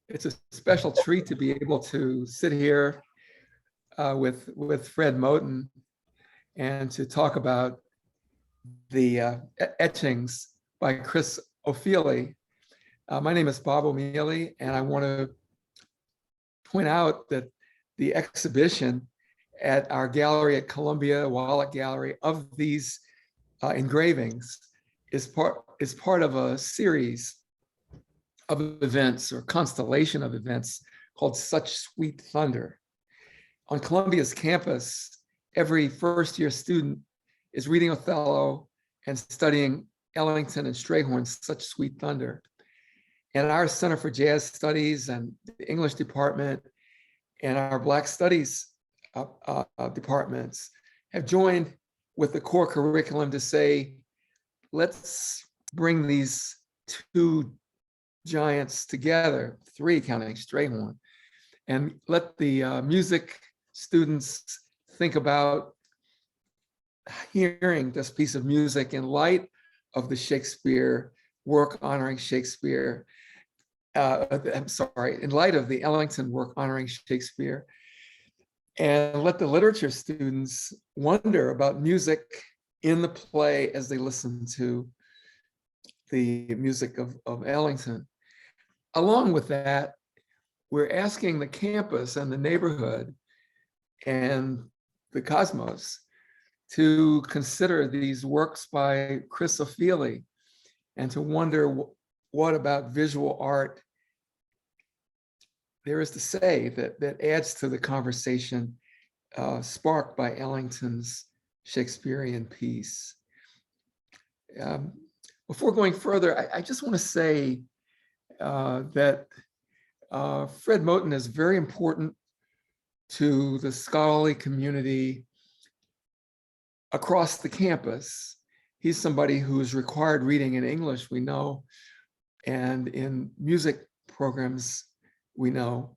It's a special treat to be able to sit here with Fred Moten and to talk about the etchings by Chris Ofili. My name is Bob O'Mealy, and I want to point out that the exhibition at our gallery at Columbia Wallach Gallery of these engravings is part of a series of events or constellation of events called Such Sweet Thunder. On Columbia's campus, every first-year student is reading Othello and studying Ellington and Strayhorn's Such Sweet Thunder. And our Center for Jazz Studies and the English department and our Black Studies departments have joined with the core curriculum to say, let's bring these two giants together, three counting Strayhorn, and let the music students think about hearing this piece of music in light of the Shakespeare work honoring Shakespeare. In light of the Ellington work honoring Shakespeare, and let the literature students wonder about music in the play as they listen to the music of Ellington. Along with that, we're asking the campus and the neighborhood and the cosmos to consider these works by Chris Ofili and to wonder what about visual art there is to say that adds to the conversation sparked by Ellington's Shakespearean piece. Before going further, I just want to say that Fred Moten is very important to the scholarly community across the campus. He's somebody who's required reading in English, we know, and in music programs, we know,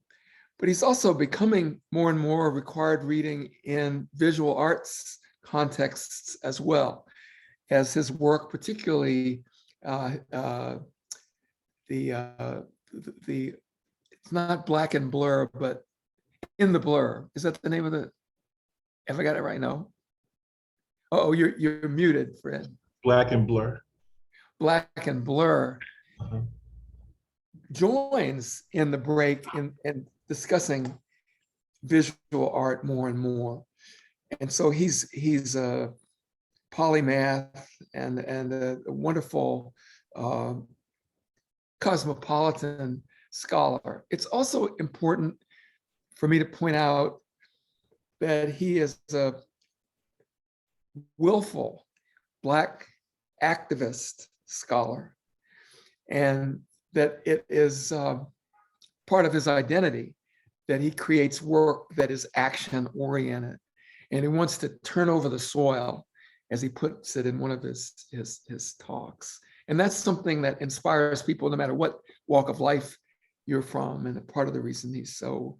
but he's also becoming more and more required reading in visual arts contexts as well, as his work, particularly it's not Black and Blur, but In the Blur. Is that the name of the? Have I got it right now? Oh, you're muted, Fred. Black and Blur. Black and Blur. Joins in the break in discussing visual art more and more. And so he's a polymath and a wonderful cosmopolitan scholar. It's also important for me to point out that he is a willful Black activist scholar, and that it is part of his identity that he creates work that is action-oriented, and he wants to turn over the soil, as he puts it in one of his talks. And that's something that inspires people no matter what walk of life you're from, and part of the reason he's so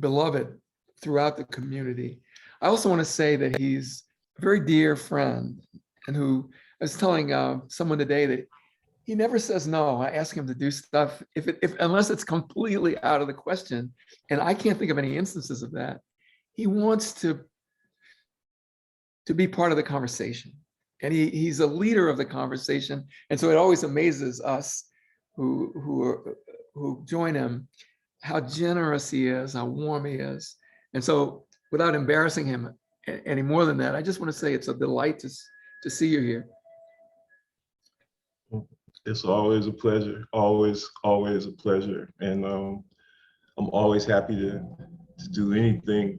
beloved throughout the community. I also want to say that he's a very dear friend, and who I was telling someone today that he never says no. I ask him to do stuff unless it's completely out of the question, and I can't think of any instances of that. He wants to be part of the conversation, and he's a leader of the conversation, and so it always amazes us who join him how generous he is, how warm he is. And so, without embarrassing him any more than that, I just want to say it's a delight to see you here. It's always a pleasure, always a pleasure. And I'm always happy to do anything,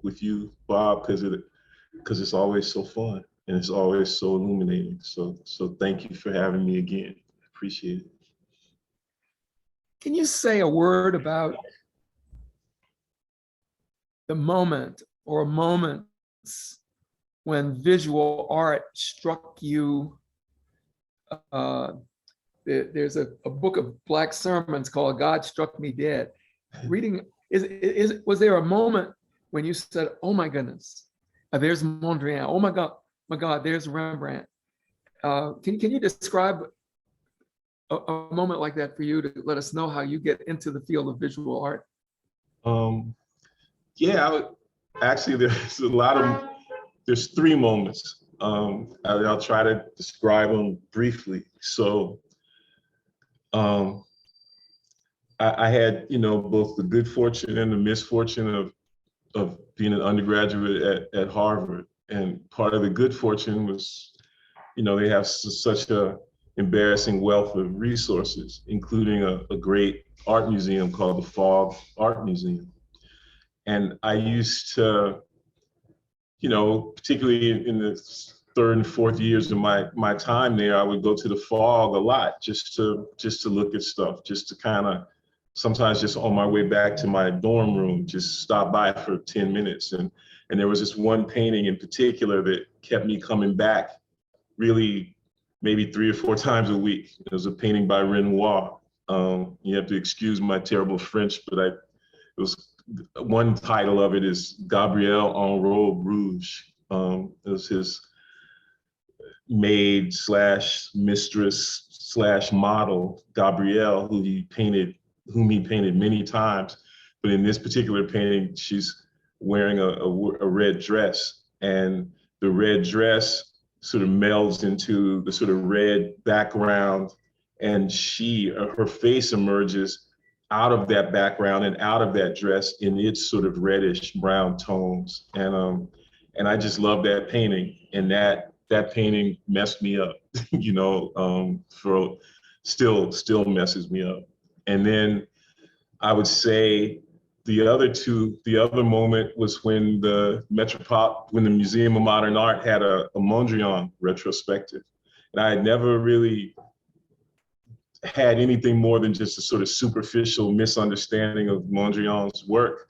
with you, Bob, because it's always so fun and it's always so illuminating. So thank you for having me again. Appreciate it. Can you say a word about the moment or moments when visual art struck you? There's a book of Black sermons called God Struck Me Dead. Reading, was there a moment when you said, oh my goodness, there's Mondrian, oh my God, there's Rembrandt. Can you describe a moment like that for you to let us know how you get into the field of visual art? Yeah, actually, there's three moments. I'll try to describe them briefly. So I had, both the good fortune and the misfortune of being an undergraduate at Harvard. And part of the good fortune was, they have such a embarrassing wealth of resources, including a great art museum called the Fogg Art Museum. And I used to, particularly in the third and fourth years of my time there, I would go to the Fogg a lot just to look at stuff, just to kind of, sometimes just on my way back to my dorm room, just stop by for 10 minutes. And there was this one painting in particular that kept me coming back really maybe 3 or 4 times a week. It was a painting by Renoir. You have to excuse my terrible French, but it was, one title of it is Gabrielle en Robe Rouge. It was his maid slash mistress slash model, Gabrielle, whom he painted many times. But in this particular painting, she's wearing a red dress, and the red dress sort of melds into the sort of red background, and her face emerges out of that background and out of that dress in its sort of reddish brown tones. And I just love that painting, and that painting messed me up, for still messes me up. And then I would say the other moment was when the Museum of Modern Art had a Mondrian retrospective. And I had never really had anything more than just a sort of superficial misunderstanding of Mondrian's work.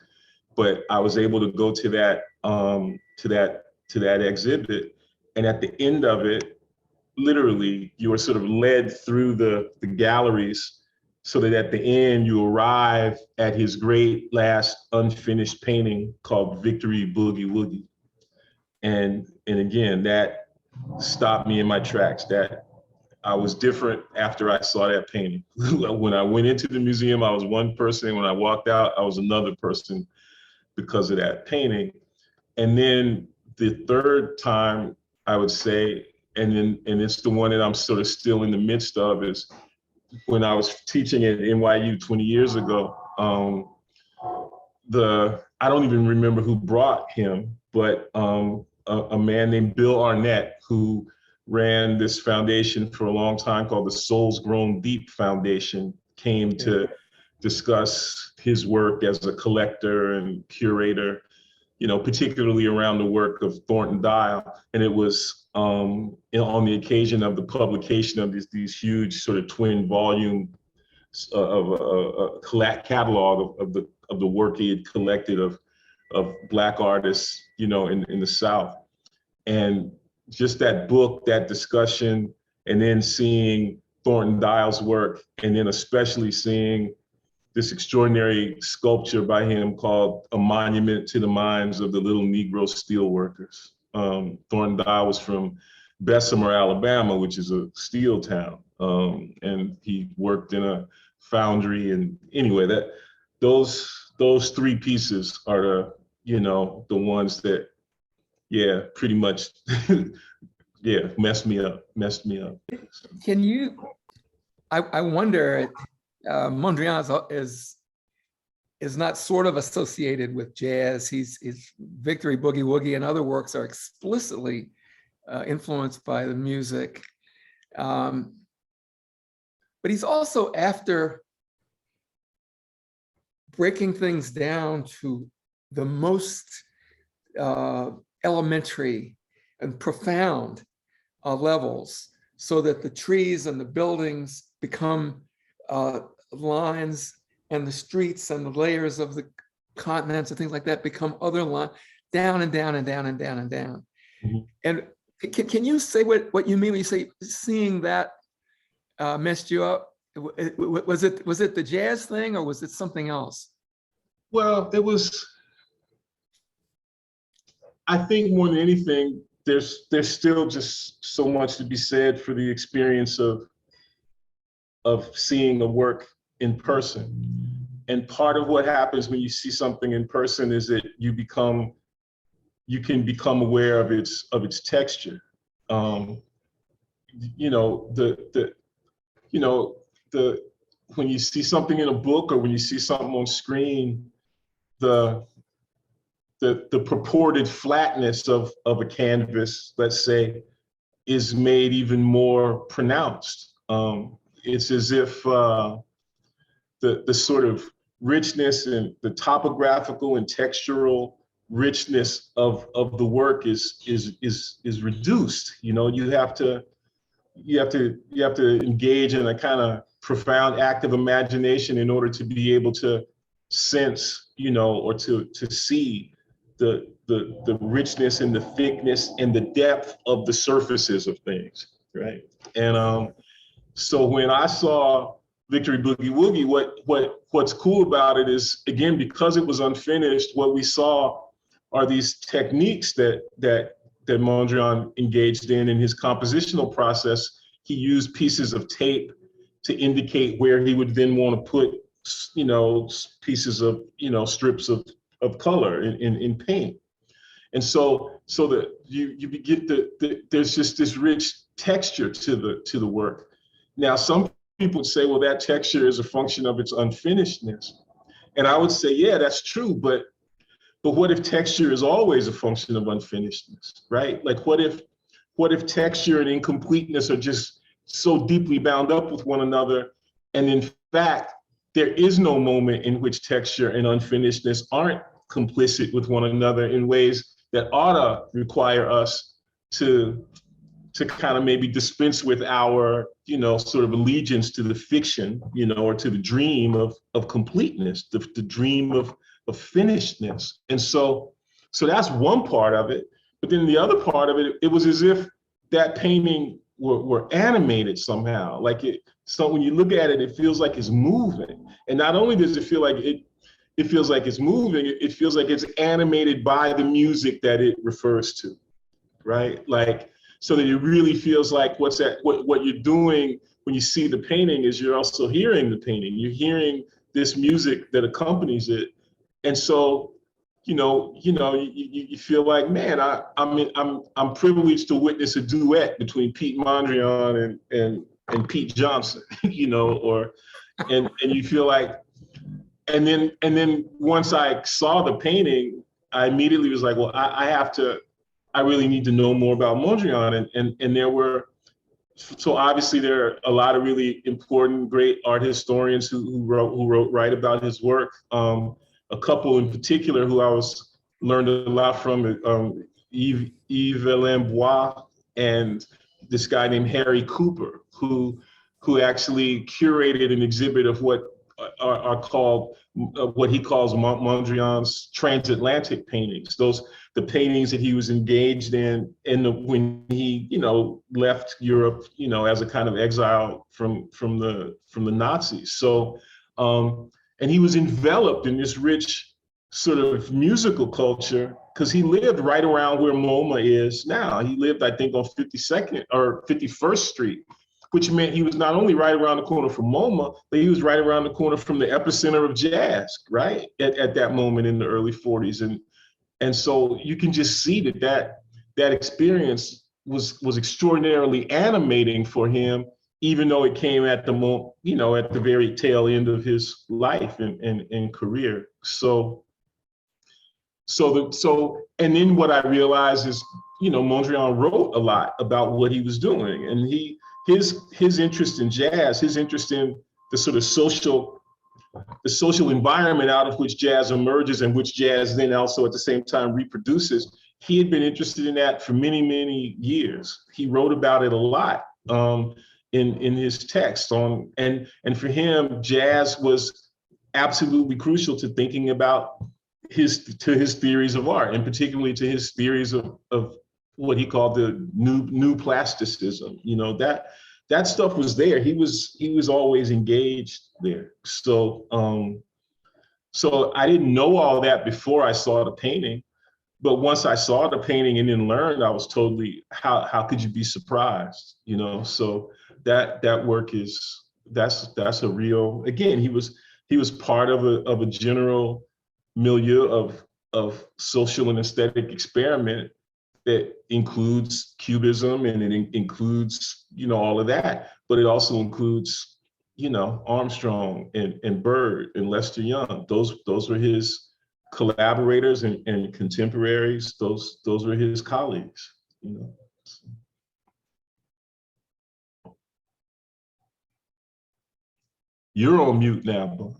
But I was able to go to that exhibit. And at the end of it, literally, you were sort of led through the galleries so that at the end you arrive at his great last unfinished painting called Victory Boogie Woogie. And again, that stopped me in my tracks. That I was different after I saw that painting. When I went into the museum, I was one person. When I walked out, I was another person because of that painting. And then the third time, I would say, and it's the one that I'm sort of still in the midst of, is when I was teaching at NYU 20 years ago. I don't even remember who brought him, but a man named Bill Arnett, who ran this foundation for a long time called the Souls Grown Deep Foundation, came to discuss his work as a collector and curator, particularly around the work of Thornton Dial. And it was on the occasion of the publication of these huge sort of twin volume of a catalog of the work he had collected of Black artists, in the South. And just that book, that discussion, and then seeing Thornton Dial's work, and then especially seeing this extraordinary sculpture by him called A Monument to the Minds of the Little Negro Steelworkers. Thornton Dial was from Bessemer, Alabama, which is a steel town. And he worked in a foundry. And anyway, those three pieces are the ones that, pretty much, messed me up. Can you, I wonder, Mondrian is not sort of associated with jazz. His Victory Boogie Woogie and other works are explicitly influenced by the music. But he's also after breaking things down to the most elementary and profound levels, so that the trees and the buildings become lines, and the streets and the layers of the continents and things like that become other lines, down and down and down and down and down. Mm-hmm. And can you say what you mean when you say seeing that messed you up? Was it the jazz thing, or was it something else? Well, it was, I think more than anything, there's still just so much to be said for the experience of of seeing a work in person. And part of what happens when you see something in person is that you can become aware of its texture. You know, when you see something in a book or when you see something on screen, the purported flatness of a canvas, let's say, is made even more pronounced. It's as if the sort of richness and the topographical and textural richness of the work is reduced. You know, you have to engage in a kind of profound act of imagination in order to be able to sense, you know, or to see the richness and the thickness and the depth of the surfaces of things, right? And so when I saw Victory Boogie Woogie, what's cool about it is, again, because it was unfinished, what we saw are these techniques that Mondrian engaged in his compositional process. He used pieces of tape to indicate where he would then want to put, you know, pieces of, you know, strips of color in paint. And so that you get there's just this rich texture to the work. Now, some people would say, well, that texture is a function of its unfinishedness. And I would say, yeah, that's true, but what if texture is always a function of unfinishedness, right? Like what if texture and incompleteness are just so deeply bound up with one another, and in fact, there is no moment in which texture and unfinishedness aren't complicit with one another in ways that ought to require us to kind of maybe dispense with our, you know, sort of allegiance to the fiction, you know, or to the dream of completeness, the dream of finishedness. And so that's one part of it. But then the other part of it, it was as if that painting were animated somehow. Like so when you look at it, it feels like it's moving. And not only does it feel like it feels like it's moving, it feels like it's animated by the music that it refers to, right? Like, so that it really feels like what you're doing when you see the painting is you're also hearing the painting. You're hearing this music that accompanies it. And so, you feel like, man, I'm privileged to witness a duet between Pete Mondrian and Pete Johnson, you know, and you feel like, and then once I saw the painting, I immediately was like, well, I really need to know more about Mondrian. And so obviously there are a lot of really important, great art historians who write about his work. A couple in particular who I learned a lot from, Yves Lembois and this guy named Harry Cooper, who actually curated an exhibit of what are called, what he calls Mondrian's transatlantic paintings. The paintings that he was engaged in when he, you know, left Europe, you know, as a kind of exile from the Nazis. So, and he was enveloped in this rich sort of musical culture because he lived right around where MoMA is now. He lived, I think, on 52nd or 51st Street, which meant he was not only right around the corner from MoMA, but he was right around the corner from the epicenter of jazz, right? At that moment in the early 40s. And so you can just see that experience was extraordinarily animating for him, even though it came at the very tail end of his life and career. So and then what I realized is, you know, Mondrian wrote a lot about what he was doing, and his interest in jazz, his interest in the sort of social environment out of which jazz emerges and which jazz then also at the same time reproduces. He had been interested in that for many, many years. He wrote about it a lot in his text and for him, jazz was absolutely crucial to thinking about his theories of art, and particularly to his theories of what he called the new plasticism. You know, that stuff was there. He was always engaged there. So I didn't know all that before I saw the painting, but once I saw the painting and then learned, I was totally, how could you be surprised? You know, so that work is that's a real, again, he was part of a general milieu of social and aesthetic experiment that includes cubism, and it includes, all of that, but it also includes, Armstrong and Bird and Lester Young. Those were his collaborators and contemporaries. Those were his colleagues, You're on mute now, Bob.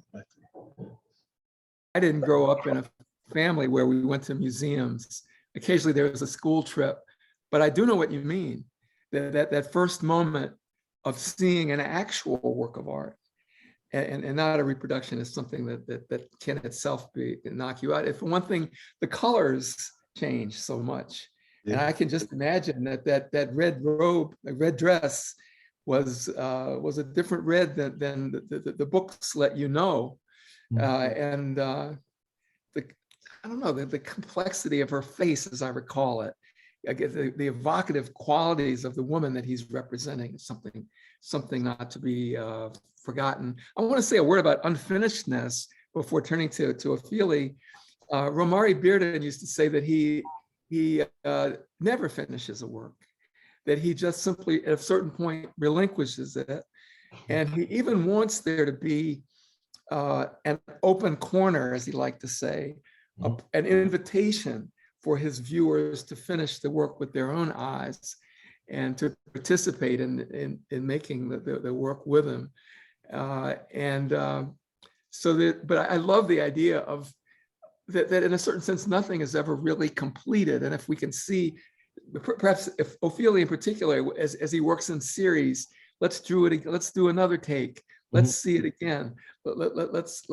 I didn't grow up in a family where we went to museums. Occasionally there was a school trip, but I do know what you mean. That first moment of seeing an actual work of art and not a reproduction is something that can itself knock you out. If one thing, the colors change so much. Yeah. And I can just imagine that red robe, a red dress was a different red than the books let you know. And I don't know, the complexity of her face, as I recall it, the evocative qualities of the woman that he's representing is something not to be forgotten. I want to say a word about unfinishedness before turning to Ofili. Romari Bearden used to say that he never finishes a work, that he just simply at a certain point relinquishes it. And he even wants there to be an open corner, as he liked to say, an invitation for his viewers to finish the work with their own eyes and to participate in making the work with him. But I love the idea of that in a certain sense, nothing is ever really completed. And if we can see, perhaps if Ofili in particular, as he works in series, let's do another take. Let's see it again. Let's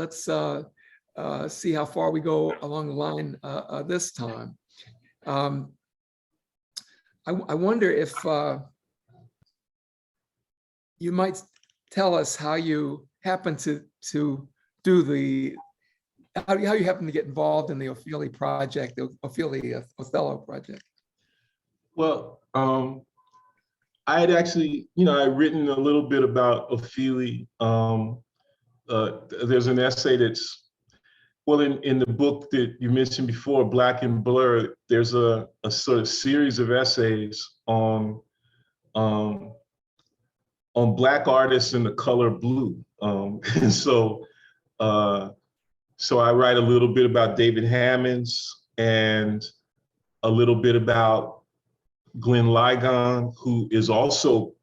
see how far we go along the line this time. I wonder if you might tell us how you happen to do how you happen to get involved in the Ofili project, the Ofili Othello project. Well, I had actually, I'd written a little bit about Ofili. There's an essay that's, well, in the book that you mentioned before, Black and Blur, there's a sort of series of essays on Black artists in the color blue. And so I write a little bit about David Hammonds and a little bit about Glenn Ligon, who is also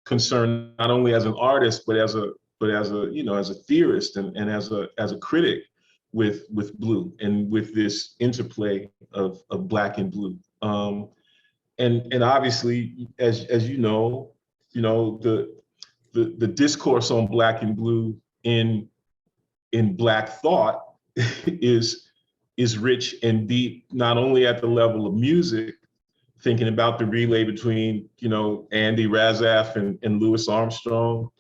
concerned not only as an artist, but as a theorist and as a critic with blue and with this interplay of Black and blue. And obviously, as you know, the discourse on Black and blue in Black thought is rich and deep, not only at the level of music, thinking about the relay between, Andy Razaf and Louis Armstrong,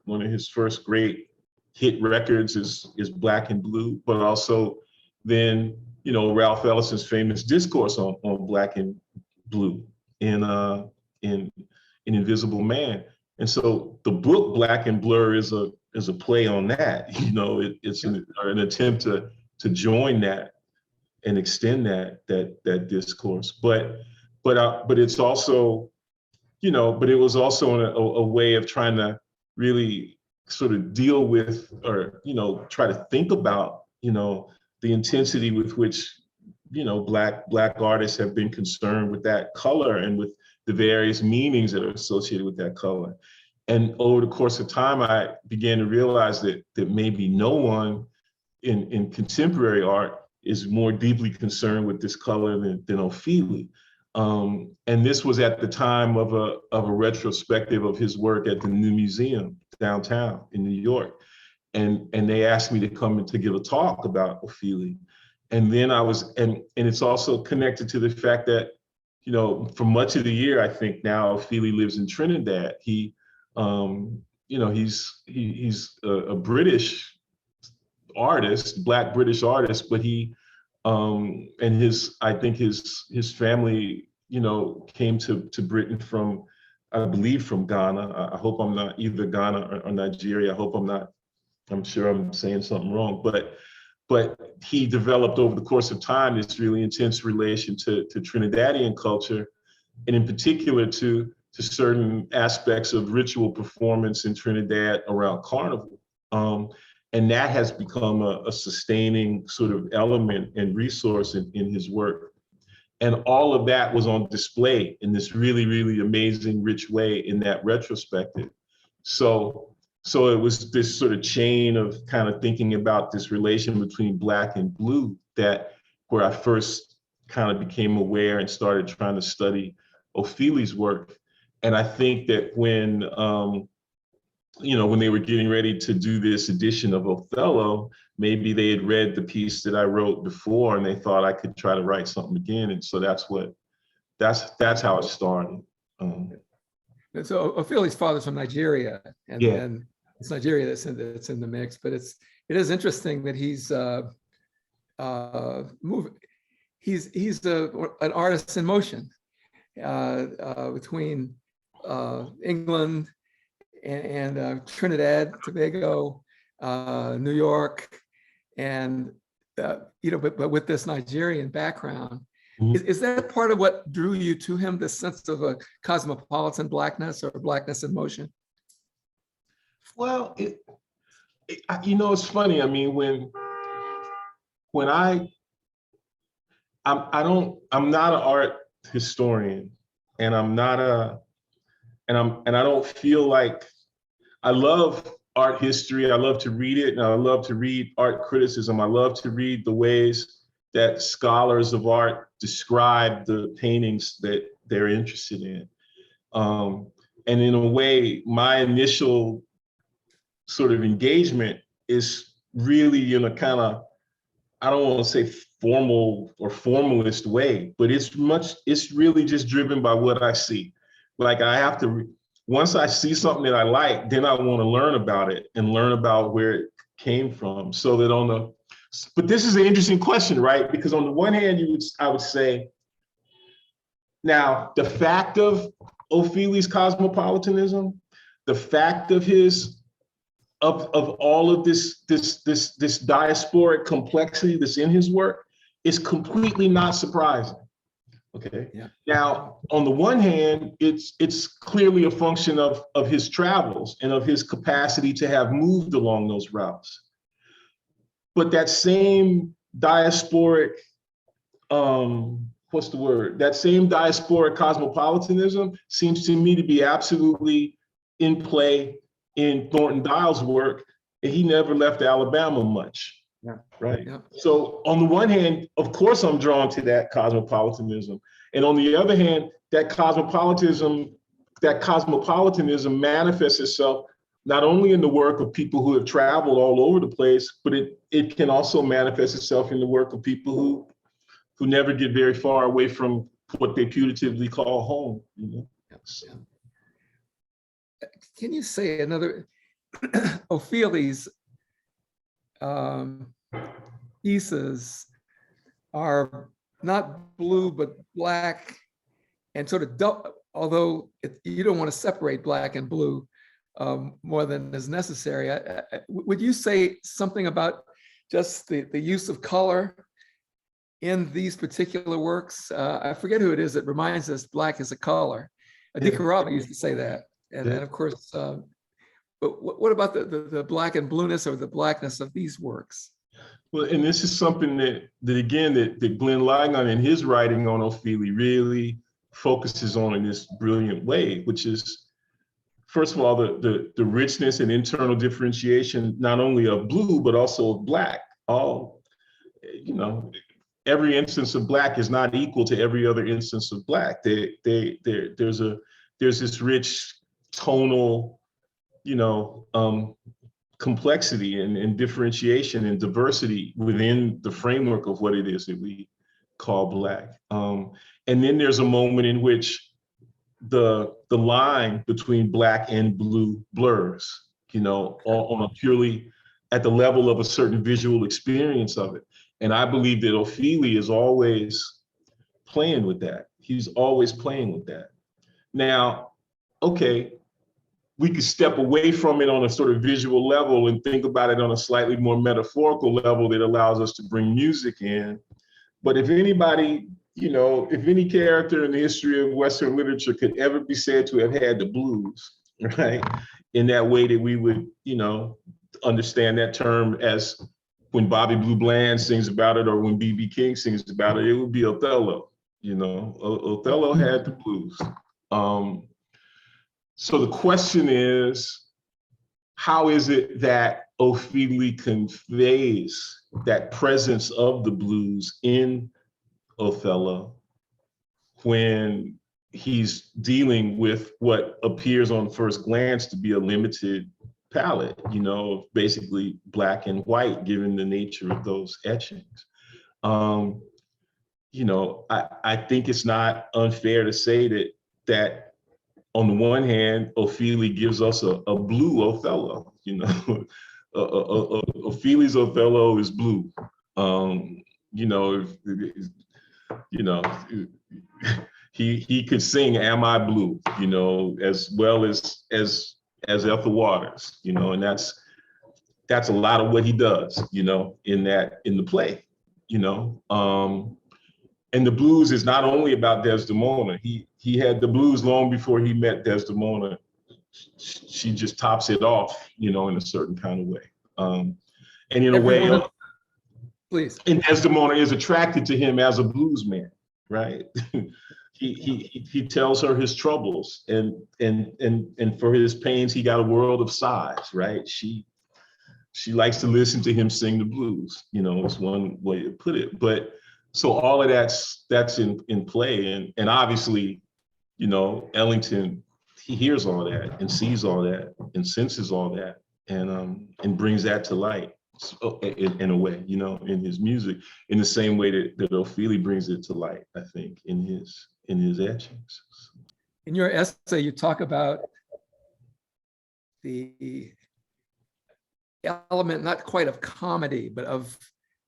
one of his first great hit records is Black and Blue, but also then, Ralph Ellison's famous discourse on Black and Blue in Invisible Man. And so the book Black and Blur is a play on that. It's an attempt to join that and extend that discourse. But it's also, but it was also a way of trying to really sort of deal with, or try to think about, the intensity with which, Black artists have been concerned with that color and with the various meanings that are associated with that color. And over the course of time, I began to realize that maybe no one in contemporary art is more deeply concerned with this color than Ofili. And this was at the time of a retrospective of his work at the New Museum downtown in New York. And they asked me to come and to give a talk about Ofili. And then and it's also connected to the fact that, for much of the year, I think now Ofili lives in Trinidad. He's a British artist, Black British artist, but he, and I think his family, came to Britain from I believe from Ghana. I hope I'm not either Ghana or Nigeria. I hope I'm not, I'm sure I'm saying something wrong, but he developed over the course of time this really intense relation to Trinidadian culture, and in particular to certain aspects of ritual performance in Trinidad around Carnival. And that has become a sustaining sort of element and resource in his work. And all of that was on display in this really, really amazing, rich way in that retrospective. So it was this sort of chain of kind of thinking about this relation between Black and Blue that where I first kind of became aware and started trying to study Ofili's work. And I think that when when they were getting ready to do this edition of Othello, maybe they had read the piece that I wrote before and they thought I could try to write something again. And so that's how it started. So Ofili's father's from Nigeria, and Yeah. then it's Nigeria that's in the mix. But it is interesting that he's an artist in motion between England and Trinidad, Tobago, New York, and but with this Nigerian background. Mhm. Is that part of what drew you to him, this sense of a cosmopolitan Blackness or Blackness in motion? Well, it's funny. I mean, when I'm not an art historian, and I don't feel like I love art history. I love to read it, and I love to read art criticism. I love to read the ways that scholars of art describe the paintings that they're interested in. And in a way, my initial sort of engagement is really in a kind of, I don't want to say formal or formalist way, but it's really just driven by what I see. Like I have to, once I see something that I like, then I want to learn about it and learn about where it came from. So that but this is an interesting question, right? Because on the one hand, I would say, now the fact of Ofili's cosmopolitanism, the fact of of all of this diasporic complexity that's in his work is completely not surprising. Okay. Yeah. Now, on the one hand, it's clearly a function of his travels and of his capacity to have moved along those routes. But that same diasporic, that same diasporic cosmopolitanism seems to me to be absolutely in play in Thornton Dial's work, and he never left Alabama much. Yeah. Right. Yeah. So on the one hand, of course, I'm drawn to that cosmopolitanism. And on the other hand, that cosmopolitanism manifests itself not only in the work of people who have traveled all over the place, but it can also manifest itself in the work of people who never get very far away from what they putatively call home. Yeah. Can you say another Ofili's pieces are not blue but Black, and sort of although you don't want to separate Black and blue more than is necessary. Would you say something about just the use of color in these particular works? I forget who it is that reminds us Black is a color. DiCarava used to say that. And then, of course, but what about the Black and blueness or the Blackness of these works? Well, and this is something that Glenn Ligon in his writing on Ofili really focuses on in this brilliant way, which is, first of all, the richness and internal differentiation, not only of blue, but also of Black. Every instance of Black is not equal to every other instance of Black. There's this rich tonal, complexity and differentiation and diversity within the framework of what it is that we call Black. And then there's a moment in which the line between Black and blue blurs, on a purely at the level of a certain visual experience of it. And I believe that Ofili is always playing with that. He's always playing with that. Now, okay, we could step away from it on a sort of visual level and think about it on a slightly more metaphorical level that allows us to bring music in. But if anybody, if any character in the history of Western literature could ever be said to have had the blues, right, in that way that we would, understand that term as when Bobby Blue Bland sings about it or when B.B. King sings about it, it would be Othello. Othello had the blues. So the question is, how is it that Ofili conveys that presence of the blues in Othello when he's dealing with what appears on first glance to be a limited palette, basically black and white, given the nature of those etchings? I think it's not unfair to say that on the one hand, Ofili gives us a blue Othello. Ofili's Othello is blue. He could sing "Am I Blue," as well as Ethel Waters, and that's a lot of what he does, in the play, and the blues is not only about Desdemona. He had the blues long before he met Desdemona. She just tops it off, in a certain kind of way. And in a way, please. And Desdemona is attracted to him as a blues man, right? he tells her his troubles, and for his pains he got a world of sighs, right? She likes to listen to him sing the blues, it's one way to put it. But so all of that's in play, and obviously, Ellington, he hears all that and sees all that and senses all that, and brings that to light in a way, in his music, in the same way that Ofili brings it to light, I think, in his etchings. In your essay, you talk about the element, not quite of comedy, but of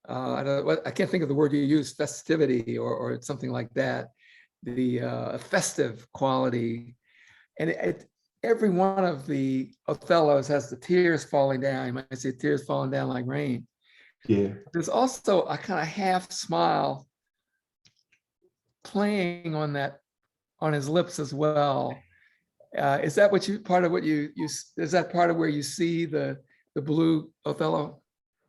I can't think of the word you use, festivity or something like that, the festive quality. And every one of the Othellos has the tears falling down. You might say tears falling down like rain. Yeah. There's also a kind of half smile playing on his lips as well. Is that part of what is that part of where you see the blue Othello?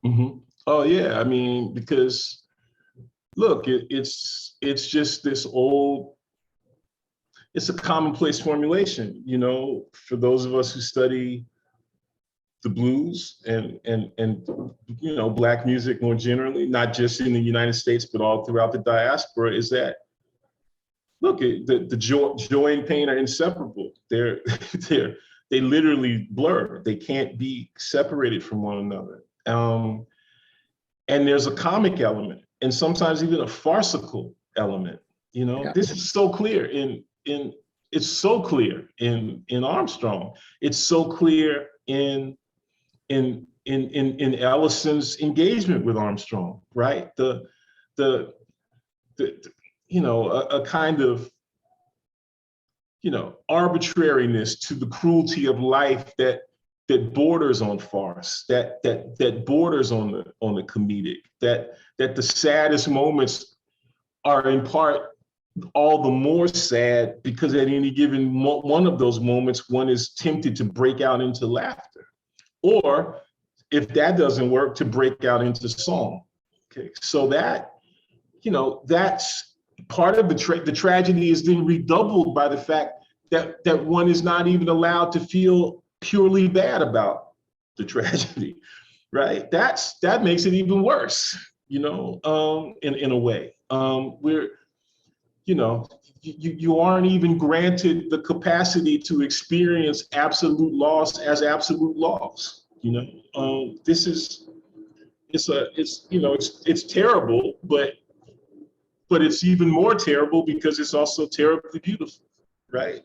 Mm-hmm. Oh yeah, I mean, because look, it's just this old, it's a commonplace formulation, for those of us who study the blues and Black music more generally, not just in the United States, but all throughout the diaspora, is that, look, the joy and pain are inseparable. They literally blur. They can't be separated from one another. And there's a comic element, and sometimes even a farcical element. Yeah. This is so clear it's so clear in Armstrong. It's so clear in Ellison's engagement with Armstrong, right? A kind of arbitrariness to the cruelty of life that borders on farce, that borders on the comedic, that the saddest moments are in part all the more sad because at any given one of those moments, one is tempted to break out into laughter, or if that doesn't work, to break out into song. Okay, so that's part of the tragedy is then redoubled by the fact that one is not even allowed to feel purely bad about the tragedy, right? That makes it even worse, in a way. You aren't even granted the capacity to experience absolute loss as absolute loss. This is it's terrible, but it's even more terrible because it's also terribly beautiful, right?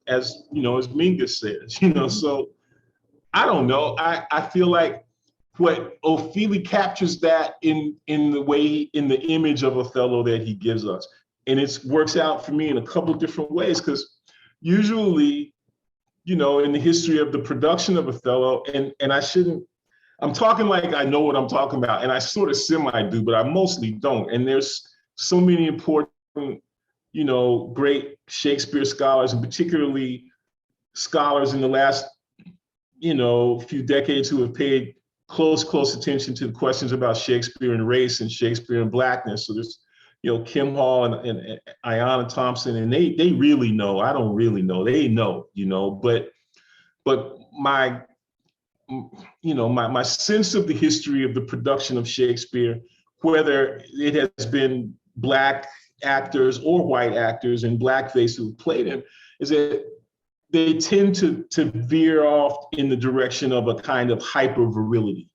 As Mingus says, so I don't know. I feel like what Ofili captures that in the image of Othello that he gives us. And it works out for me in a couple of different ways, because usually, in the history of the production of Othello, and I'm talking like I know what I'm talking about, and I sort of semi do, but I mostly don't. And there's so many important, great Shakespeare scholars, and particularly scholars in the last, few decades who have paid close attention to the questions about Shakespeare and race and Shakespeare and blackness. So there's, Kim Hall and Ayanna Thompson, and they really know. I don't really know. They know, but my my sense of the history of the production of Shakespeare, whether it has been Black actors or white actors in blackface who played him, is that they tend to veer off in the direction of a kind of hyper virility,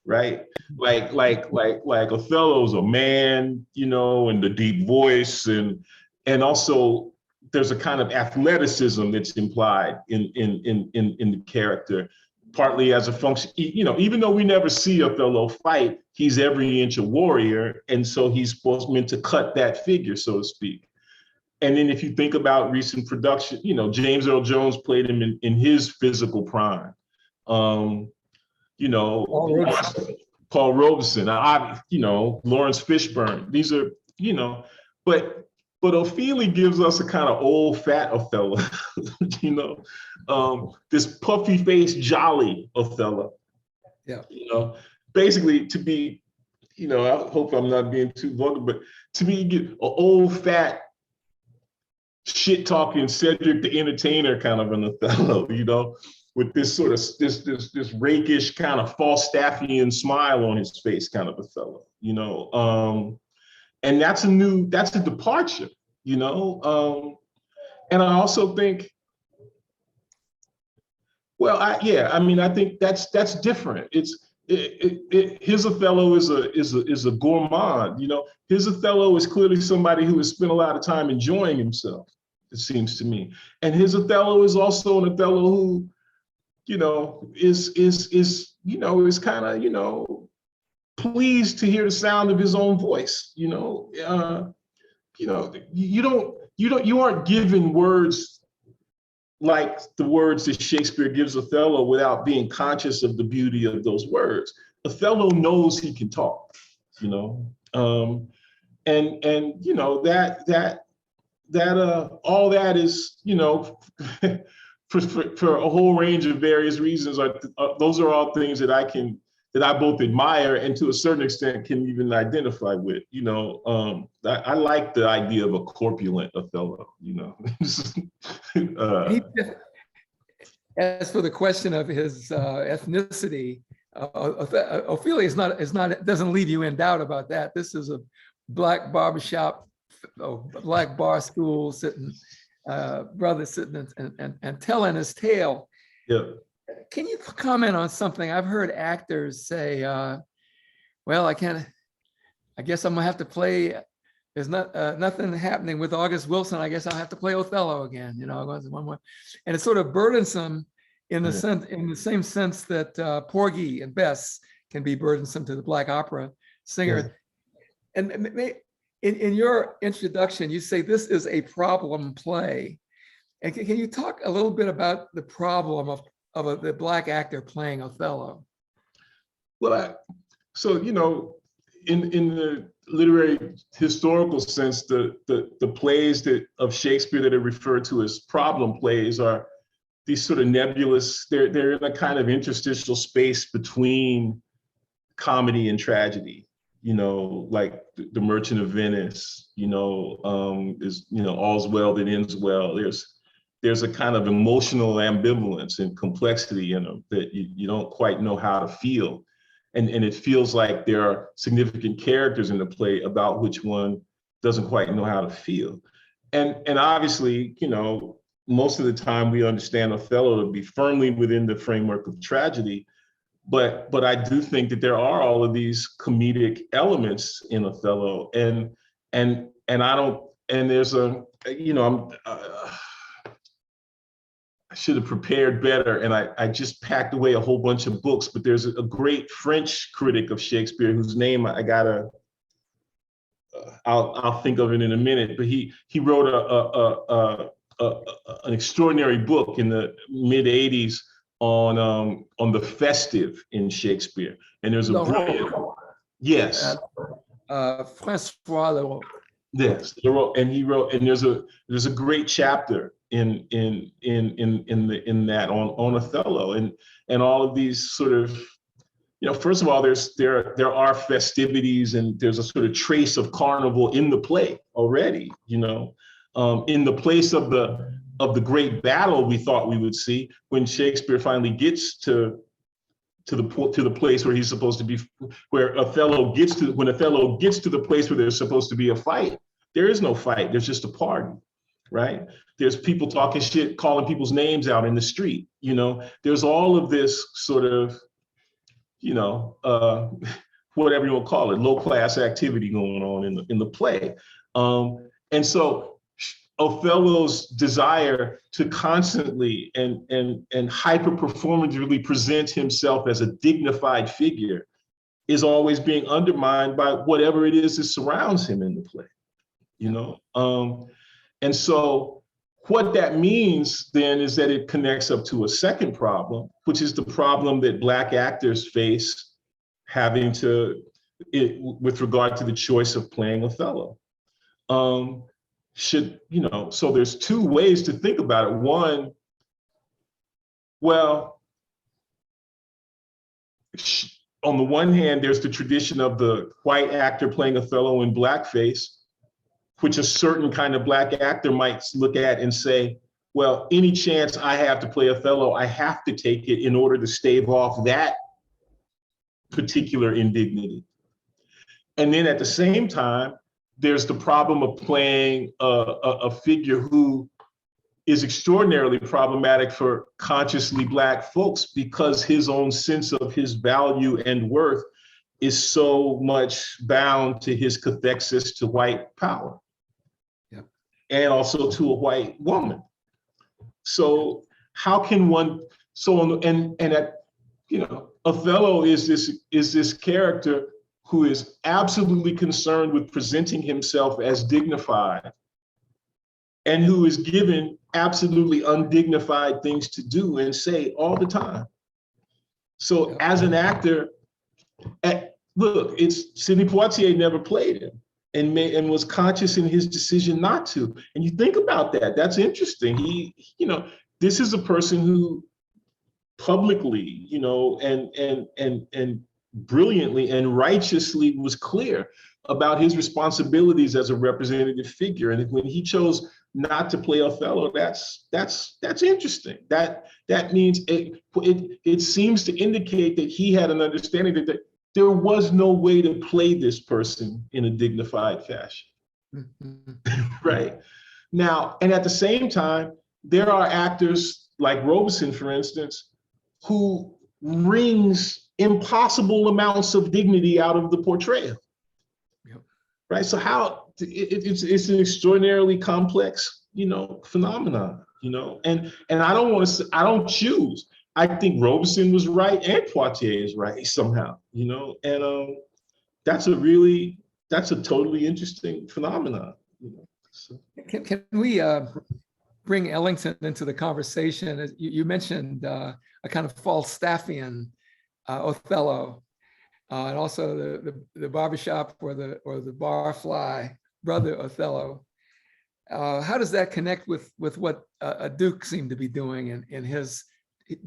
right? Like Othello's a man, and the deep voice, and also there's a kind of athleticism that's implied in the character, partly as a function, even though we never see Othello fight, he's every inch a warrior, and so he's meant to cut that figure, so to speak. And then if you think about recent production, James Earl Jones played him in his physical prime. Paul Robeson, Lawrence Fishburne. These are, but Ofili gives us a kind of old fat Othello, this puffy faced jolly Othello. Yeah. Basically to be, I hope I'm not being too vulgar, but to me, an old fat shit talking Cedric the Entertainer kind of an Othello, with this sort of this rakish kind of Falstaffian smile on his face kind of Othello, and that's a departure, and I also think, I think that's different. His Othello is a gourmand, His Othello is clearly somebody who has spent a lot of time enjoying himself, it seems to me, and his Othello is also an Othello who, is kind of, pleased to hear the sound of his own voice. You aren't given words like the words that Shakespeare gives Othello without being conscious of the beauty of those words. Othello knows he can talk, and all that is, for a whole range of various reasons, those are all things that I both admire and to a certain extent can even identify with. I like the idea of a corpulent Othello. As for the question of his ethnicity, Ophelia doesn't leave you in doubt about that. This is a Black barbershop, Black bar school sitting. Brother sitting and telling his tale. Yeah. Can you comment on something? I've heard actors say, well, I guess I'm gonna have to play, there's nothing happening with August Wilson. I guess I'll have to play Othello again, and it's sort of burdensome in the same sense that Porgy and Bess can be burdensome to the Black opera singer. Yeah. And in your introduction, you say this is a problem play. And can you talk a little bit about the problem of the Black actor playing Othello? Well, in the literary historical sense, the plays of Shakespeare that are referred to as problem plays are these sort of nebulous, they're in a kind of interstitial space between comedy and tragedy. Like the Merchant of Venice, is, all's well that ends well. There's a kind of emotional ambivalence and complexity in them that you don't quite know how to feel. And it feels like there are significant characters in the play about which one doesn't quite know how to feel. And obviously, most of the time we understand Othello to be firmly within the framework of tragedy. But I do think that there are all of these comedic elements in Othello, and there's I should have prepared better, and I just packed away a whole bunch of books. But there's a great French critic of Shakespeare whose name I'll think of it in a minute. But he wrote an extraordinary book in the mid '80s on the festive in Shakespeare, and there's a brilliant, yes, Francois Leroux. yes, and he wrote, and there's a great chapter in that on Othello, and all of these sort of, first of all, there are festivities, and there's a sort of trace of carnival in the play already, in the place of the great battle we thought we would see when Shakespeare finally gets to the place where he's supposed to be, when Othello gets to the place where there's supposed to be a fight. There is no fight. There's just a party, right? There's people talking shit, calling people's names out in the street. There's all of this sort of, whatever you want to call it, low class activity going on in the play. And so Othello's desire to constantly and hyper performatively present himself as a dignified figure is always being undermined by whatever it is that surrounds him in the play, and so what that means then is that it connects up to a second problem, which is the problem that Black actors face with regard to the choice of playing Othello. So there's two ways to think about it. One, well, on the one hand, there's the tradition of the white actor playing Othello in blackface, which a certain kind of Black actor might look at and say, well, any chance I have to play Othello, I have to take it in order to stave off that particular indignity. And then at the same time, there's the problem of playing a figure who is extraordinarily problematic for consciously Black folks because his own sense of his value and worth is so much bound to his cathexis to white power. Yeah. And also to a white woman. So how can one, Othello is this character who is absolutely concerned with presenting himself as dignified and who is given absolutely undignified things to do and say all the time. So as an actor, look, Sidney Poitier never played him and was conscious in his decision not to. And you think about that, that's interesting. This is a person who publicly, and brilliantly and righteously was clear about his responsibilities as a representative figure. And when he chose not to play Othello, that's interesting. That means it seems to indicate that he had an understanding that there was no way to play this person in a dignified fashion. Right? Now, and at the same time, there are actors like Robeson, for instance, who wrings impossible amounts of dignity out of the portrayal. Yep. Right? So it's an extraordinarily complex, phenomenon, and I don't choose. I think Robeson was right and Poitier is right somehow, and that's a totally interesting phenomenon. So. Can we bring Ellington into the conversation? You mentioned a kind of Falstaffian Othello, and also the barbershop or the barfly brother Othello. How does that connect with what a Duke seemed to be doing in his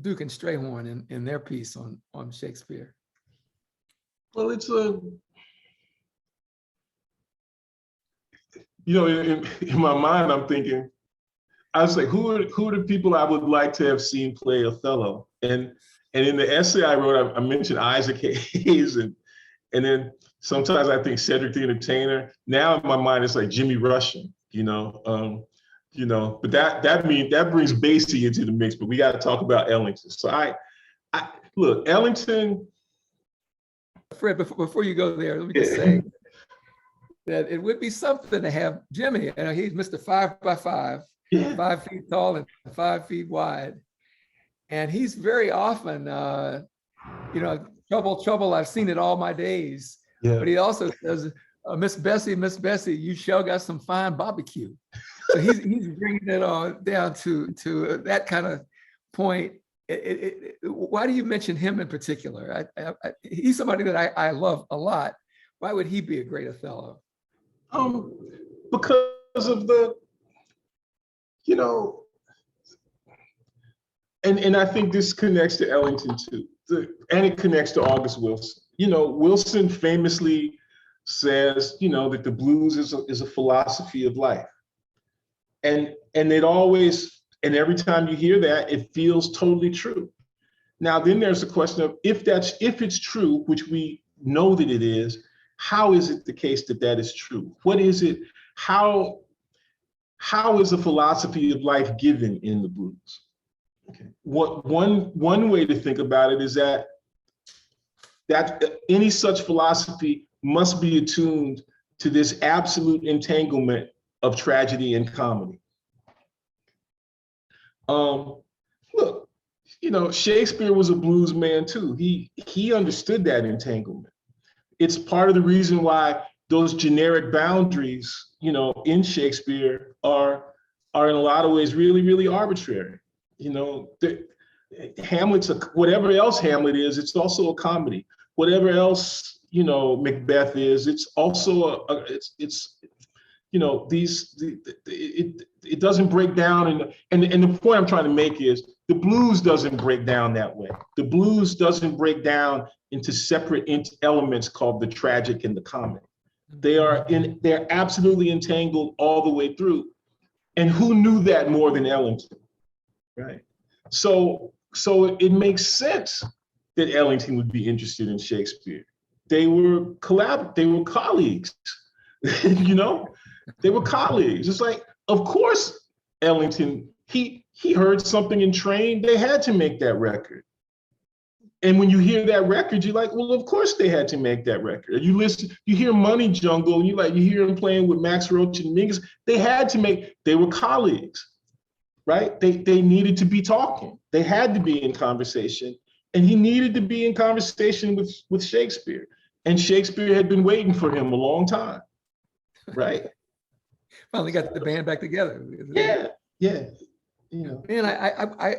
Duke and Strayhorn in their piece on Shakespeare? Well, it's in my mind, I'm thinking, I was like, who are the people I would like to have seen play Othello? And in the essay I wrote, I mentioned Isaac Hayes, and then sometimes I think Cedric the Entertainer. Now in my mind, it's like Jimmy Rushing, but that brings Basie into the mix, but we got to talk about Ellington. So I look, Ellington. Fred, before you go there, let me just say that it would be something to have Jimmy. He's Mr. 5x5, 5 feet tall and 5 feet wide. And he's very often, trouble, I've seen it all my days. Yeah. But he also says, Miss Bessie, you sure got some fine barbecue. So he's bringing it on down to that kind of point. Why do you mention him in particular? He's somebody that I love a lot. Why would he be a great Othello? Because of the, you know, and I think this connects to Ellington too, and it connects to August Wilson. You know, Wilson famously says, you know, that the blues is a philosophy of life, and it always, and every time you hear that, it feels totally true. Now, then there's the question of if it's true, which we know that it is, how is it the case that that is true? What is it? How is a philosophy of life given in the blues? Okay. One way to think about it is that any such philosophy must be attuned to this absolute entanglement of tragedy and comedy. Look, you know, Shakespeare was a blues man too. He understood that entanglement. It's part of the reason why those generic boundaries, you know, in Shakespeare are in a lot of ways really, really arbitrary. You know, Hamlet's whatever else Hamlet is, it's also a comedy. Whatever else, you know, Macbeth is, it's also it's you know, it doesn't break down, and the point I'm trying to make is the blues doesn't break down that way. The blues doesn't break down into separate elements called the tragic and the comic. They're absolutely entangled all the way through. And who knew that more than Ellington? Right. So it makes sense that Ellington would be interested in Shakespeare. They were colleagues, you know, they were colleagues. It's like, of course, Ellington, he heard something in Train, they had to make that record. And when you hear that record, you're like, well, of course they had to make that record. You listen, you hear Money Jungle, and you hear him playing with Max Roach and Mingus. They were colleagues. Right? They needed to be talking. They had to be in conversation. And he needed to be in conversation with Shakespeare. And Shakespeare had been waiting for him a long time. Right? Finally got the band back together. Yeah. You know. Man, I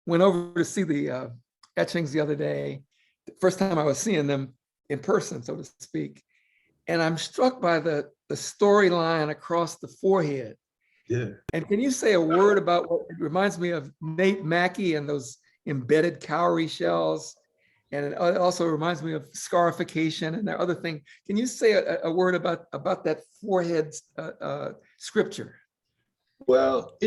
went over to see the etchings the other day. The first time I was seeing them in person, so to speak. And I'm struck by the storyline across the forehead. Yeah. And can you say a word about what it reminds me of Nate Mackey and those embedded cowrie shells? And it also reminds me of scarification and that other thing. Can you say a word about that forehead scripture? Well,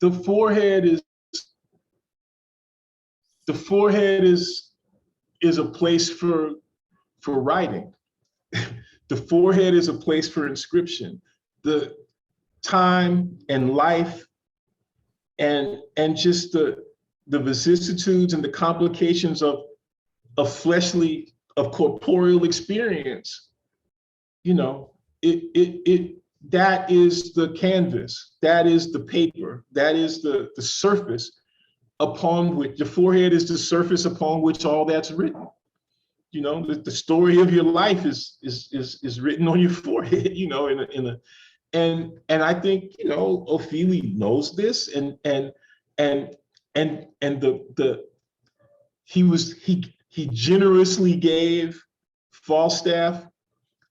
the forehead is a place for writing. The forehead is a place for inscription. The time and life and just the vicissitudes and the complications of corporeal experience, you know, that is the canvas, that is the paper, that is the surface upon which the forehead is the surface upon which all that's written. You know, the story of your life is written on your forehead, you know, and I think, you know, Ofili knows this, and he generously gave Falstaff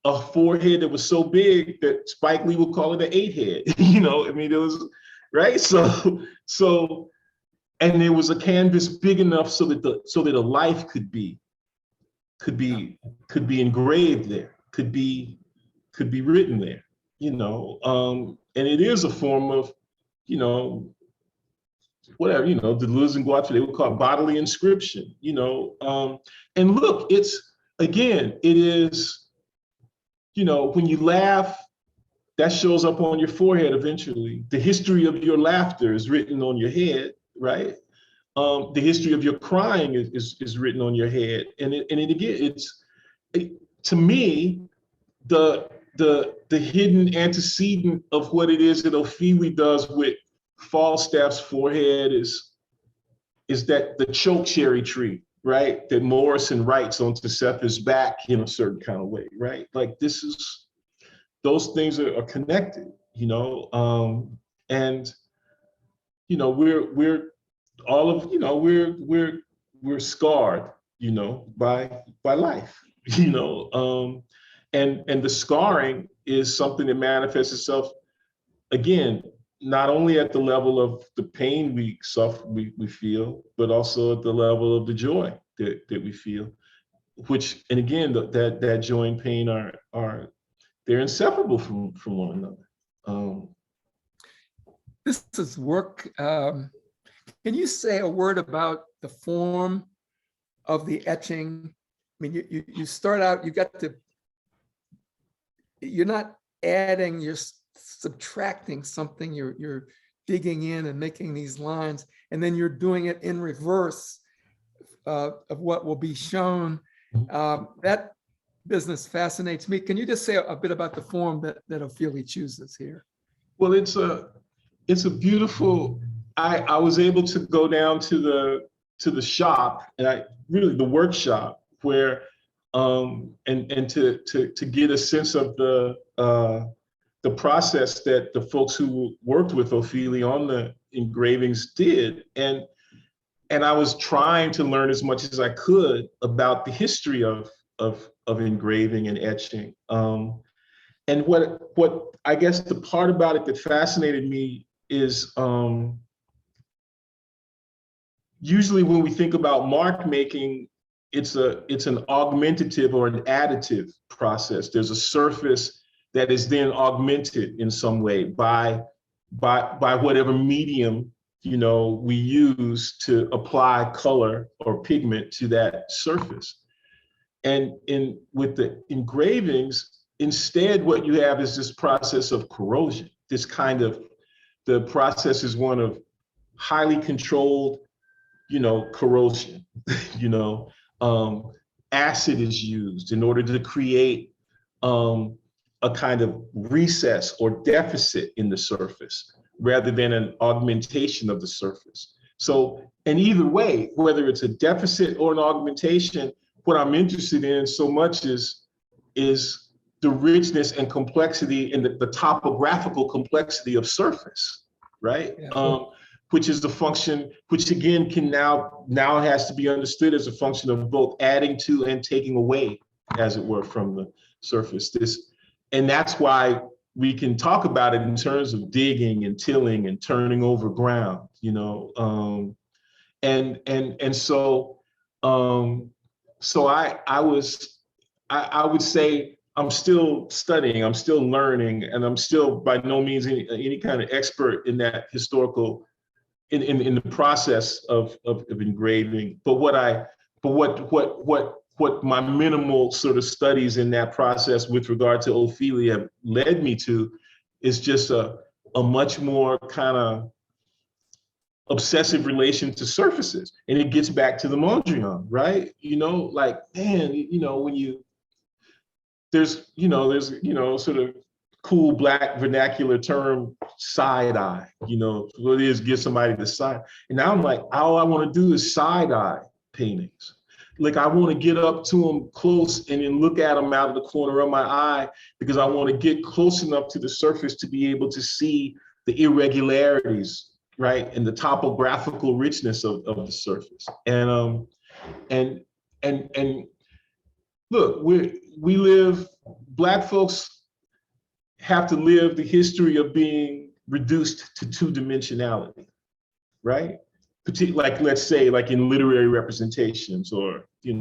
a forehead that was so big that Spike Lee would call it an 8-head. You know, I mean, it was right. So and there was a canvas big enough so that a life could be engraved there, could be written there, you know, and it is a form of, you know, whatever, you know, Deleuze and Guattari, they would call it bodily inscription, you know, and look, it is, you know, when you laugh, that shows up on your forehead eventually. The history of your laughter is written on your head, right? The history of your crying is written on your head, and again, to me, the hidden antecedent of what it is that Ofili does with Falstaff's forehead is that the choke cherry tree, right? That Morrison writes onto Sefer's back in a certain kind of way, right? Like those things are connected, and we're all of we're scarred, by life, and the scarring is something that manifests itself again, not only at the level of the pain we suffer, we feel, but also at the level of the joy that we feel, which, and again, that joy and pain are they're inseparable from one another. This is work. Can you say a word about the form of the etching? I mean, you start out, you're not adding, you're subtracting something, you're digging in and making these lines, and then you're doing it in reverse of what will be shown. That business fascinates me. Can you just say a bit about the form that Ofili chooses here? Well, it's a beautiful. I was able to go down to the shop, and the workshop where and to get a sense of the process that the folks who worked with Ofili on the engravings did, and I was trying to learn as much as I could about the history of engraving and etching. And what I guess the part about it that fascinated me is usually when we think about mark making, it's an augmentative or an additive process. There's a surface that is then augmented in some way by whatever medium we use to apply color or pigment to that surface. And with the engravings, instead what you have is this process of corrosion. The process is one of highly controlled, corrosion. Acid is used in order to create a kind of recess or deficit in the surface rather than an augmentation of the surface. So, and either way, whether it's a deficit or an augmentation, what I'm interested in so much is the richness and complexity and the topographical complexity of surface, right? Yeah. Which is the function, which again can now has to be understood as a function of both adding to and taking away, as it were, from the surface. And that's why we can talk about it in terms of digging and tilling and turning over ground, so I would say I'm still studying, I'm still learning, and I'm still by no means any kind of expert in that historical, in the process of engraving. But what my minimal sort of studies in that process with regard to Ofili have led me to is just a much more kind of obsessive relation to surfaces. And it gets back to the Mondrian, right? Like, man, when there's sort of cool Black vernacular term, side eye, what it is, give somebody the side. And now I'm like, all I want to do is side eye paintings. Like, I want to get up to them close and then look at them out of the corner of my eye, because I want to get close enough to the surface to be able to see the irregularities, right, and the topographical richness of the surface. And look, we live, Black folks have to live the history of being reduced to two-dimensionality, right? Like, let's say, like in literary representations, or when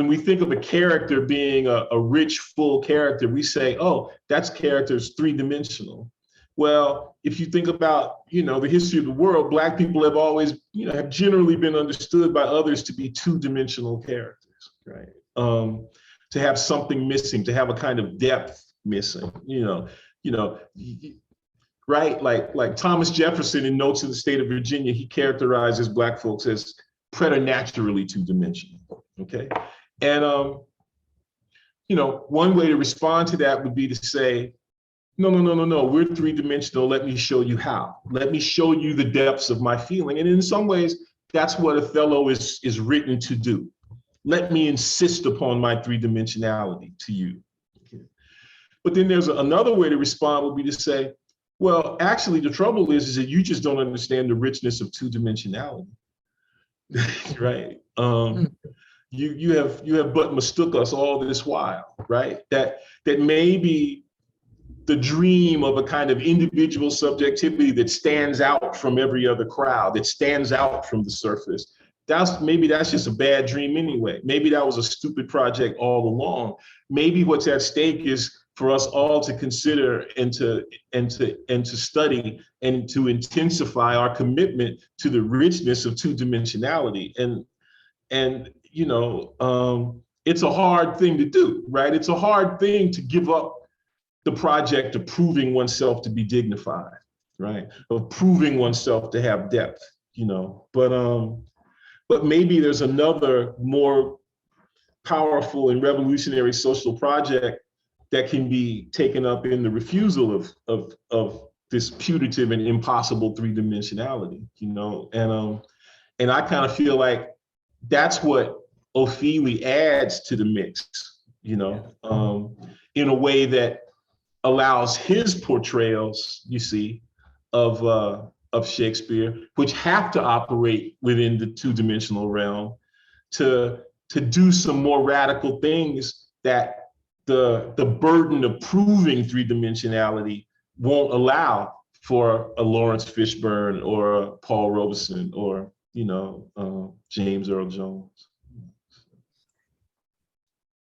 we think of a character being a rich, full character, we say, oh, that character's three-dimensional. Well, if you think about the history of the world, Black people have always have generally been understood by others to be two-dimensional characters, right? To have something missing, to have a kind of depth missing, right? Like Thomas Jefferson in Notes of the State of Virginia, he characterizes Black folks as preternaturally two-dimensional, okay? And, one way to respond to that would be to say, no, we're three-dimensional, let me show you how. Let me show you the depths of my feeling. And in some ways, that's what Othello is written to do. Let me insist upon my three-dimensionality to you. But then there's another way to respond would be to say, well, actually, the trouble is that you just don't understand the richness of two-dimensionality, right? You have but mistook us all this while, right? That maybe the dream of a kind of individual subjectivity that stands out from every other crowd, that stands out from the surface. Maybe that's just a bad dream anyway. Maybe that was a stupid project all along. Maybe what's at stake is for us all to consider and to study and to intensify our commitment to the richness of two-dimensionality. And it's a hard thing to do, right? It's a hard thing to give up the project of proving oneself to be dignified, right? Of proving oneself to have depth, But maybe there's another more powerful and revolutionary social project that can be taken up in the refusal of this putative and impossible three-dimensionality, And I kind of feel like that's what Ofili adds to the mix, in a way that allows his portrayals, you see, of Shakespeare, which have to operate within the two-dimensional realm, to do some more radical things that the burden of proving three-dimensionality won't allow for a Lawrence Fishburne or a Paul Robeson or James Earl Jones.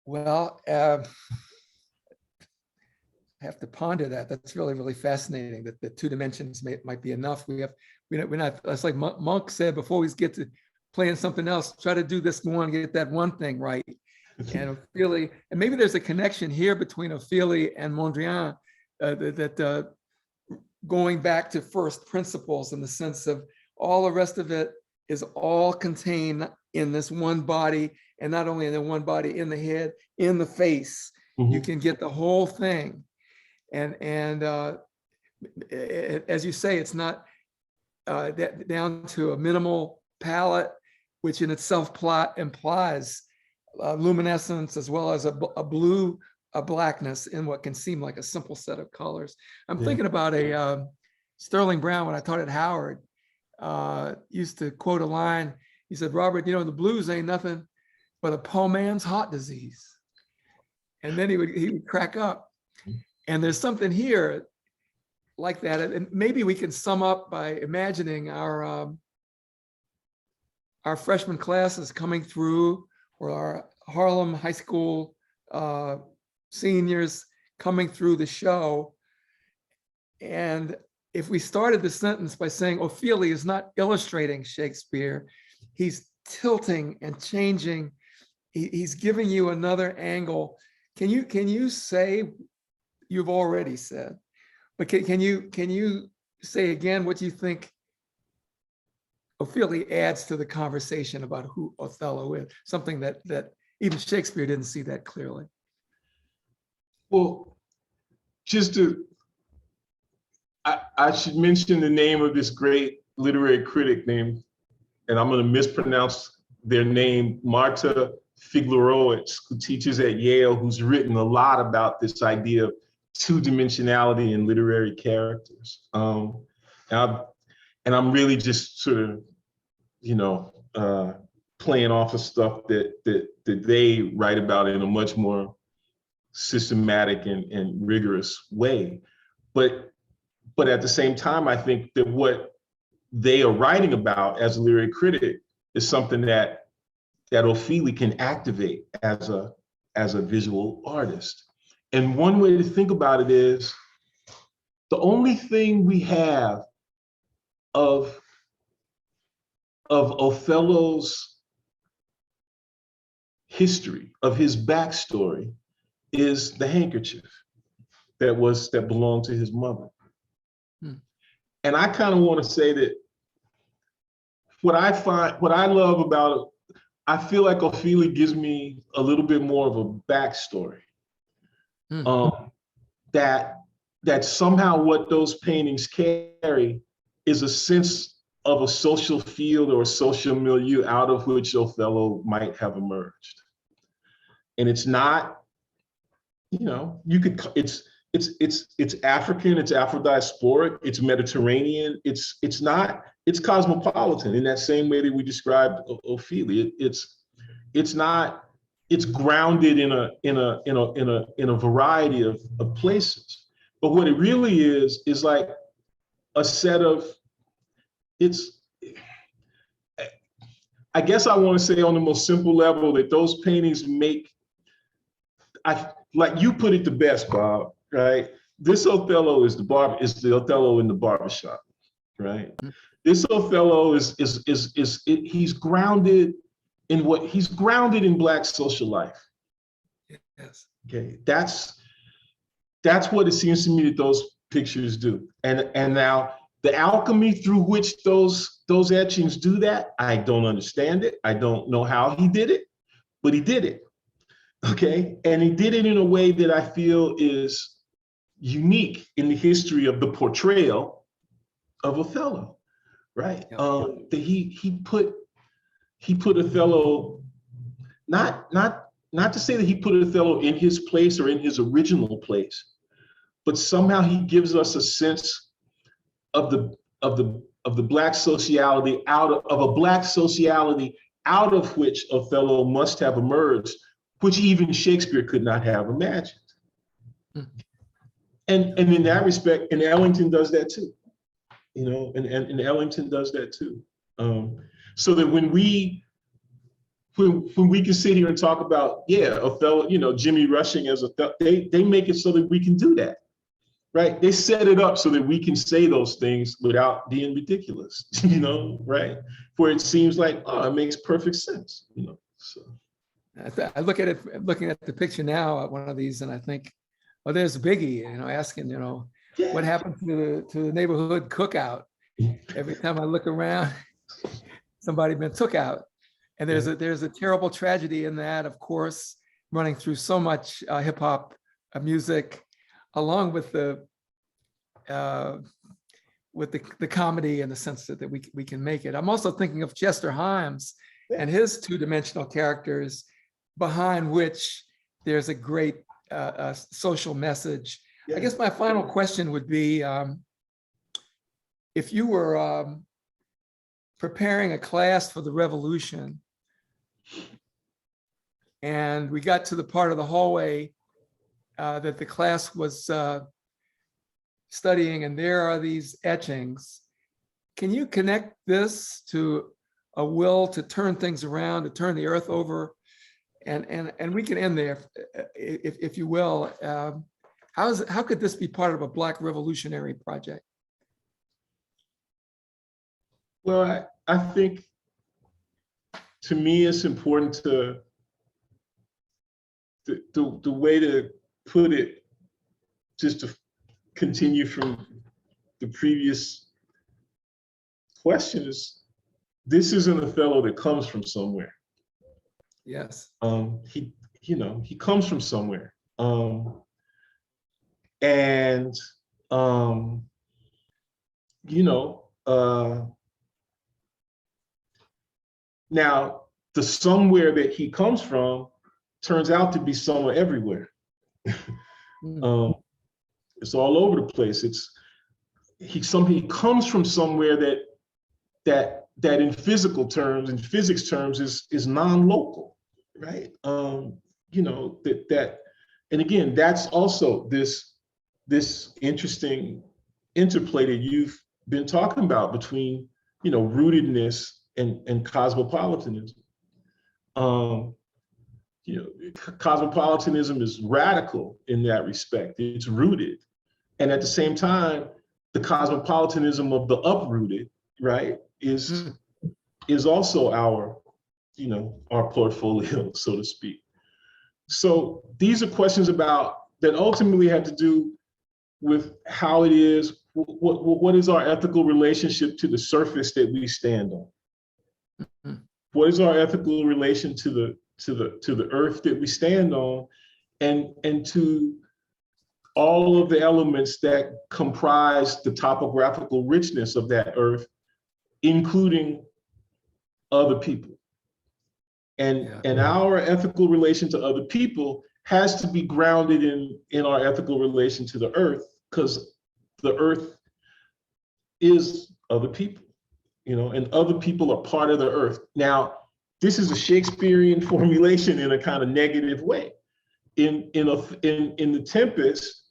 Well, I have to ponder that. That's really, really fascinating. That the two dimensions might be enough. We're not. It's like Monk said before we get to playing something else. Try to do this one, get that one thing right. And Ofili, and maybe there's a connection here between Ofili and Mondrian, that going back to first principles in the sense of all the rest of it is all contained in this one body, and not only in the one body, in the head, in the face. Mm-hmm. You can get the whole thing. And as you say, it's not down to a minimal palette, which in itself implies luminescence as well as a blackness in what can seem like a simple set of colors. I'm thinking about a Sterling Brown when I taught at Howard. Used to quote a line. He said, "Robert, the blues ain't nothing but a poor man's heart disease." And then he would crack up. And there's something here like that. And maybe we can sum up by imagining our freshman classes coming through, or our Harlem High School seniors coming through the show. And if we started the sentence by saying Ofili is not illustrating Shakespeare, he's tilting and changing. He's giving you another angle. Can you say, you've already said, but can you say again what you think Ofili adds to the conversation about who Othello is? Something that even Shakespeare didn't see that clearly. Well, I should mention the name of this great literary critic named, and I'm going to mispronounce their name, Marta Figlerowicz, who teaches at Yale, who's written a lot about this idea of two-dimensionality in literary characters. And I'm really just sort of, playing off of stuff that they write about in a much more systematic and rigorous way. But at the same time, I think that what they are writing about as a literary critic is something that Ofili can activate as a visual artist. And one way to think about it is the only thing we have of Othello's history, of his backstory, is the handkerchief that belonged to his mother. And I kind of want to say that what I love about it, I feel like Ofili gives me a little bit more of a backstory. That somehow what those paintings carry is a sense of a social field or a social milieu out of which Othello might have emerged. And it's not, you could, it's African, it's Afro-diasporic, it's Mediterranean, it's cosmopolitan in that same way that we described Ofili. It's grounded in a variety of places. But what it really is like a set of, I guess I want to say on the most simple level that those paintings make, like you put it the best, Bob, right? This Othello is the Othello in the barbershop, right? This Othello he's grounded in Black social life. Yes. Okay, that's what it seems to me that those pictures do. And now the alchemy through which those etchings do that, I don't understand it. I don't know how he did it, but he did it. Okay, and he did it in a way that I feel is unique in the history of the portrayal of Othello, right? Yeah. That he put Othello, not to say that he put Othello in his place or in his original place, but somehow he gives us a sense of the Black sociality of a Black sociality out of which Othello must have emerged, which even Shakespeare could not have imagined. And in that respect, and Ellington does that too, and Ellington does that too. So that when we can sit here and talk about, Othello, Jimmy Rushing as Othello, they make it so that we can do that, right? They set it up so that we can say those things without being ridiculous, right? Where it seems like, it makes perfect sense, so. I look at it, looking at the picture now at one of these, and I think, there's Biggie, asking, what happened to the neighborhood cookout? Every time I look around, somebody been took out. And there's a terrible tragedy in that, of course, running through so much hip hop music, along with the comedy in the sense that we can make it. I'm also thinking of Chester Himes and his two-dimensional characters, behind which there's a great social message. I guess my final question would be, if you were preparing a class for the revolution, and we got to the part of the hallway that the class was studying, and there are these etchings, can you connect this to a will to turn things around, to turn the earth over? And we can end there, if you will. How could this be part of a Black revolutionary project? Well, I think, to me, it's important to the way to put it, just to continue from the previous question, is this is an Othello that comes from somewhere. Yes. He comes from somewhere. Now the somewhere that he comes from turns out to be somewhere everywhere. It's all over the place. He comes from somewhere that in physical terms, in physics terms, is non-local, right? And again, that's also this interesting interplay that you've been talking about between, rootedness and cosmopolitanism. Cosmopolitanism is radical in that respect. It's rooted. And at the same time, the cosmopolitanism of the uprooted, right, is also our portfolio, so to speak. So these are questions that ultimately have to do with how it is, what is our ethical relationship to the surface that we stand on? What is our ethical relation to the earth that we stand on, and to all of the elements that comprise the topographical richness of that earth including other people. And our ethical relation to other people has to be grounded in our ethical relation to the earth, because the earth is other people, and other people are part of the earth. Now, this is a Shakespearean formulation in a kind of negative way. In The Tempest,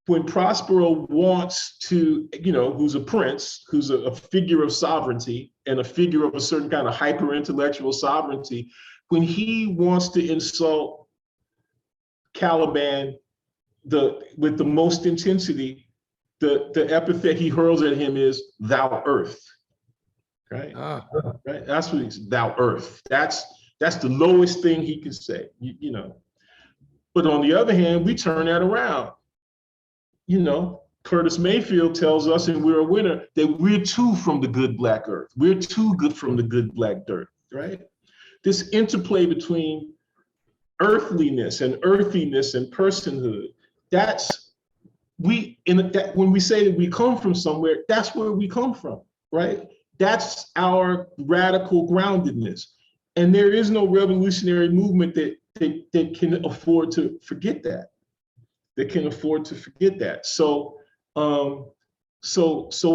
when Prospero wants to, who's a prince, who's a figure of sovereignty and a figure of a certain kind of hyper-intellectual sovereignty, when he wants to insult Caliban with the most intensity, the epithet he hurls at him is "thou earth," right? Right. That's what he's, "thou earth." That's the lowest thing he can say, But on the other hand, we turn that around. Curtis Mayfield tells us in We're a Winner that we're too from the good black earth. We're too good from the good black dirt, right? This interplay between earthliness and earthiness and personhood, when we say that we come from somewhere, that's where we come from, right? That's our radical groundedness. And there is no revolutionary movement that can afford to forget that. So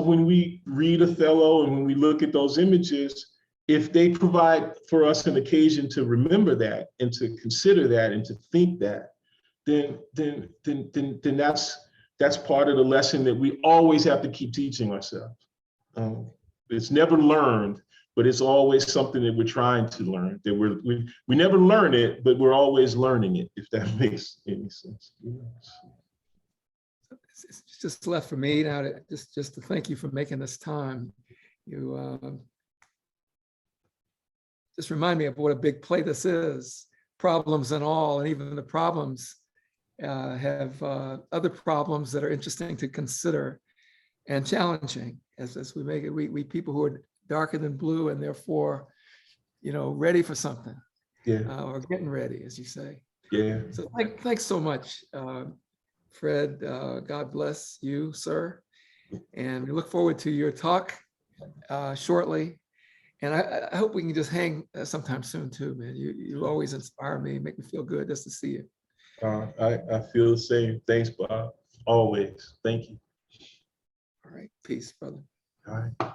when we read Othello and when we look at those images, if they provide for us an occasion to remember that and to consider that and to think that, then that's part of the lesson that we always have to keep teaching ourselves. It's never learned, but it's always something that we're trying to learn. That we never learn it, but we're always learning it. If that makes any sense. It's just left for me now to just to thank you for making this time. You just remind me of what a big play this is, problems and all, and even the problems have other problems that are interesting to consider and challenging as we make it. We people who are darker than blue and therefore, ready for something, or getting ready, as you say. Yeah. So thanks so much, Fred. God bless you, sir. And we look forward to your talk shortly. And I hope we can just hang sometime soon too, man. You always inspire me, make me feel good just to see you. I feel the same. Thanks, Bob. Always. Thank you. All right. Peace, brother. All right.